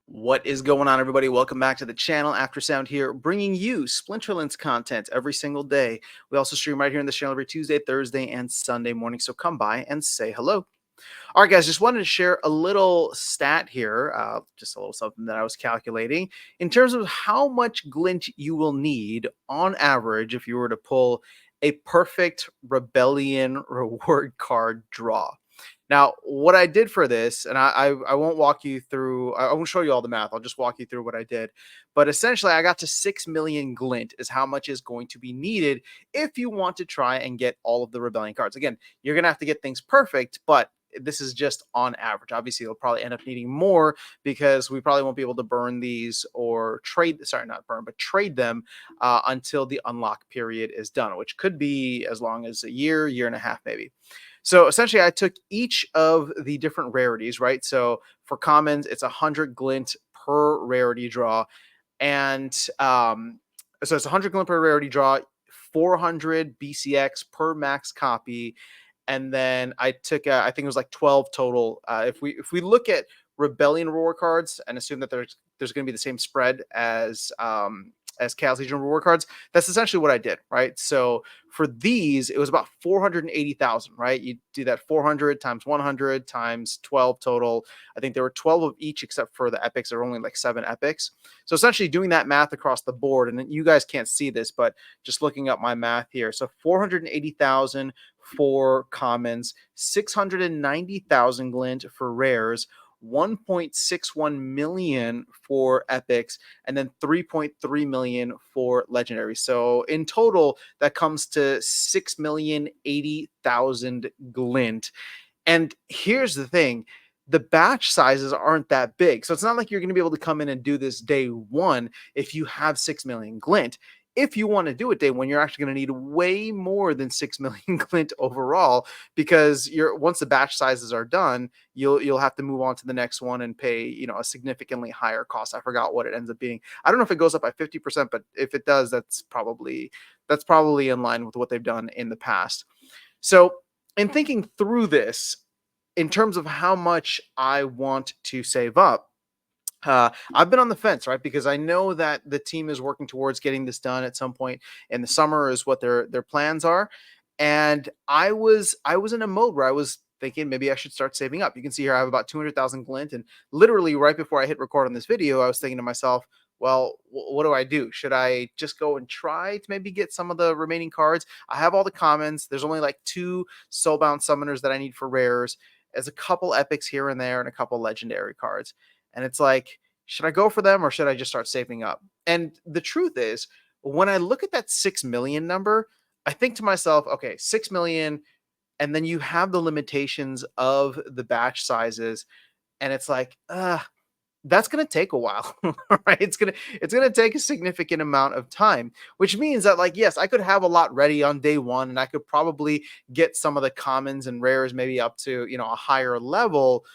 What is going on, everybody? Welcome back to the channel. After Sound here, bringing you Splinterlands content every single day. We also stream right here in the channel every Tuesday, Thursday, and Sunday morning, so come by and say hello. All right, guys, just wanted to share a little stat here, just a little something that I was calculating in terms of how much glint you will need on average if you were to pull a perfect Rebellion reward card draw. Now, what I did for this, and I won't walk you through, I won't show you all the math. I'll just walk you through what I did. But essentially, I got to 6 million glint is how much is going to be needed if you want to try and get all of the Rebellion cards. Again, you're going to have to get things perfect, but this is just on average. Obviously, you'll probably end up needing more because we probably won't be able to burn these or trade, sorry, not burn, but trade them until the unlock period is done, which could be as long as a year and a half, maybe. So essentially, I took each of the different rarities, right? So for commons, it's 100 glint per rarity draw. And so it's 100 glint per rarity draw, 400 BCX per max copy. And then I took, I think it was like 12 total. If we look at Rebellion reward cards and assume that there's going to be the same spread as Chaos Legion reward cards, that's essentially what I did, right? So for these, it was about 480,000, right? You do that 400 times 100 times 12 total. I think there were 12 of each except for the epics. There were only like 7 epics. So essentially doing that math across the board, and you guys can't see this, but just looking up my math here. So 480,000 for commons, 690,000 glint for rares, 1.61 million for epics, and then 3.3 million for legendary. So in total, that comes to 6,080,000 glint. And here's the thing, the batch sizes aren't that big. So it's not like you're going to be able to come in and do this day one if you have 6 million glint. If you want to do it day one, you're actually going to need way more than 6 million glint overall, because once the batch sizes are done, you'll have to move on to the next one and pay, a significantly higher cost. I forgot what it ends up being. I don't know if it goes up by 50%, but if it does, that's probably in line with what they've done in the past. So in thinking through this, in terms of how much I want to save up, I've been on the fence, right? Because I know that the team is working towards getting this done at some point in the summer, is what their plans are. And I was in a mode where I was thinking maybe I should start saving up. You can see here I have about 200,000 glint, and literally right before I hit record on this video, I was thinking to myself, well, what do I do? Should I just go and try to maybe get some of the remaining cards? I have all the commons. There's only like 2 soulbound summoners that I need for rares. There's a couple epics here and there and a couple legendary cards. And it's like, should I go for them or should I just start saving up? And the truth is, when I look at that 6 million number, I think to myself, okay, 6 million, and then you have the limitations of the batch sizes, and it's like, that's going to take a while, right? It's going to take a significant amount of time, which means that, like, yes, I could have a lot ready on day one, and I could probably get some of the commons and rares maybe up to, a higher level.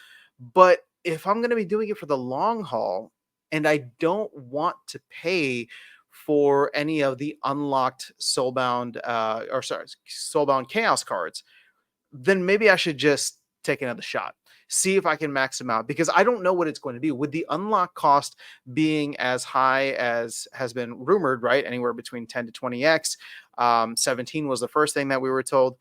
But if I'm going to be doing it for the long haul and I don't want to pay for any of the unlocked soulbound soulbound chaos cards, then maybe I should just take another shot, see if I can max them out, because I don't know what it's going to be with the unlock cost being as high as has been rumored, right? Anywhere between 10 to 20x. 17 was the first thing that we were told.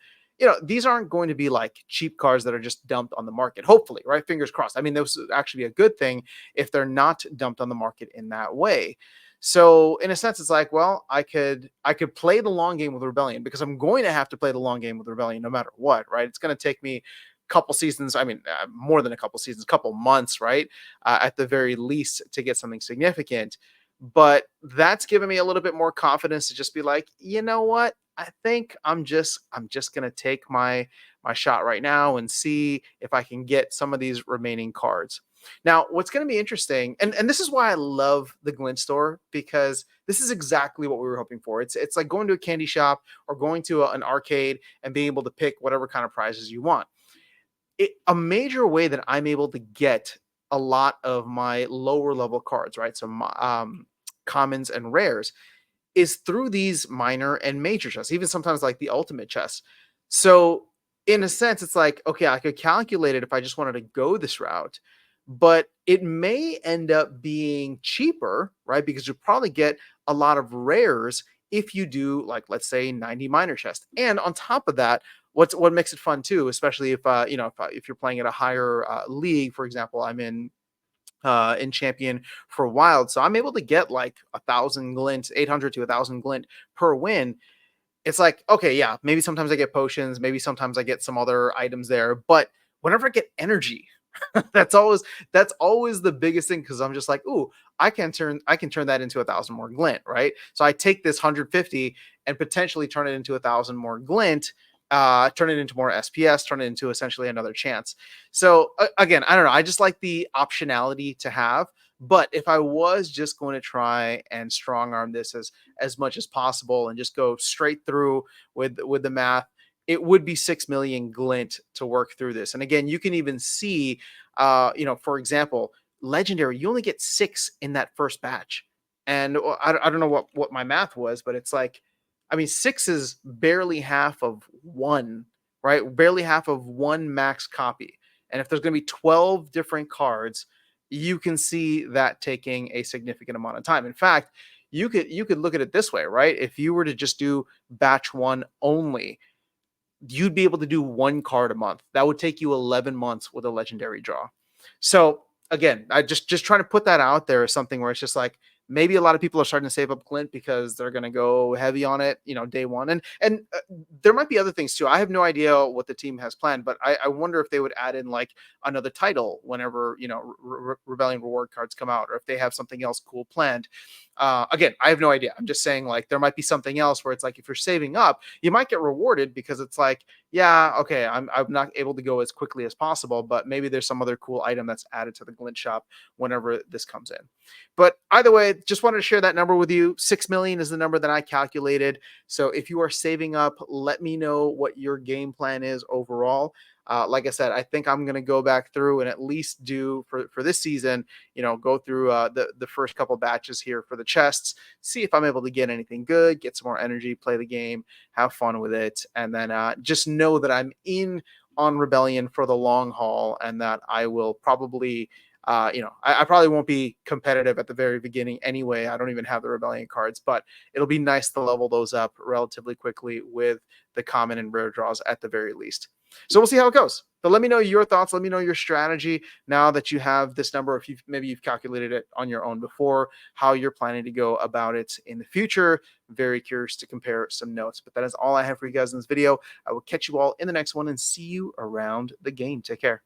These aren't going to be like cheap cars that are just dumped on the market, hopefully, right? Fingers crossed. I mean, this would actually be a good thing if they're not dumped on the market in that way. So in a sense, it's like, well, I could play the long game with Rebellion, because I'm going to have to play the long game with Rebellion no matter what, right? It's going to take me a couple seasons. I mean, more than a couple seasons, couple months, right? At the very least, to get something significant. But that's given me a little bit more confidence to just be like, you know what? I think I'm just going to take my shot right now and see if I can get some of these remaining cards. Now, what's going to be interesting, and this is why I love the Glint store, because this is exactly what we were hoping for. It's like going to a candy shop or going to an arcade and being able to pick whatever kind of prizes you want. A major way that I'm able to get a lot of my lower level cards, right? So commons and rares, is through these minor and major chests, even sometimes like the ultimate chest. So in a sense, it's like, okay, I could calculate it if I just wanted to go this route, but it may end up being cheaper, right? Because you probably get a lot of rares if you do, like, let's say 90 minor chest. And on top of that, what makes it fun too, especially if if you're playing at a higher league. For example, I'm in champion for wild, so I'm able to get like 1,000 glint, 800 to 1,000 glint per win. It's like, okay, yeah, maybe sometimes I get potions, maybe sometimes I get some other items there, but whenever I get energy, that's always that's always the biggest thing, because I'm just like, ooh, I can turn that into 1,000 more glint, right? So I take this 150 and potentially turn it into 1,000 more glint, turn it into more SPS, turn it into essentially another chance. So again, I don't know. I just like the optionality to have. But if I was just going to try and strong arm this as much as possible and just go straight through with the math, it would be 6 million glint to work through this. And again, you can even see, for example, legendary, you only get 6 in that first batch. And I don't know what my math was, but it's like, I mean, 6 is barely half of one, right? Barely half of one max copy. And if there's going to be 12 different cards, you can see that taking a significant amount of time. In fact, you could look at it this way, right? If you were to just do batch 1 only, you'd be able to do 1 card a month. That would take you 11 months with a legendary draw. So again, I just trying to put that out there as something where it's just like, maybe a lot of people are starting to save up Glint because they're going to go heavy on it, day one. And there might be other things too. I have no idea what the team has planned, but I wonder if they would add in like another title whenever Rebellion reward cards come out, or if they have something else cool planned. Again, I have no idea. I'm just saying, like, there might be something else where it's like, if you're saving up, you might get rewarded, because it's like, yeah, okay, I'm not able to go as quickly as possible, but maybe there's some other cool item that's added to the Glint shop whenever this comes in. But either way, just wanted to share that number with you. 6 million is the number that I calculated. So if you are saving up, let me know what your game plan is overall. Like I said, I think I'm going to go back through and at least do for this season, go through the first couple batches here for the chests, see if I'm able to get anything good, get some more energy, play the game, have fun with it, and then just know that I'm in on Rebellion for the long haul, and that I will probably I probably won't be competitive at the very beginning anyway. I don't even have the Rebellion cards, but it'll be nice to level those up relatively quickly with the common and rare draws at the very least. So we'll see how it goes. But let me know your thoughts. Let me know your strategy now that you have this number. If maybe you've calculated it on your own before, how you're planning to go about it in the future. Very curious to compare some notes. But that is all I have for you guys in this video. I will catch you all in the next one and see you around the game. Take care.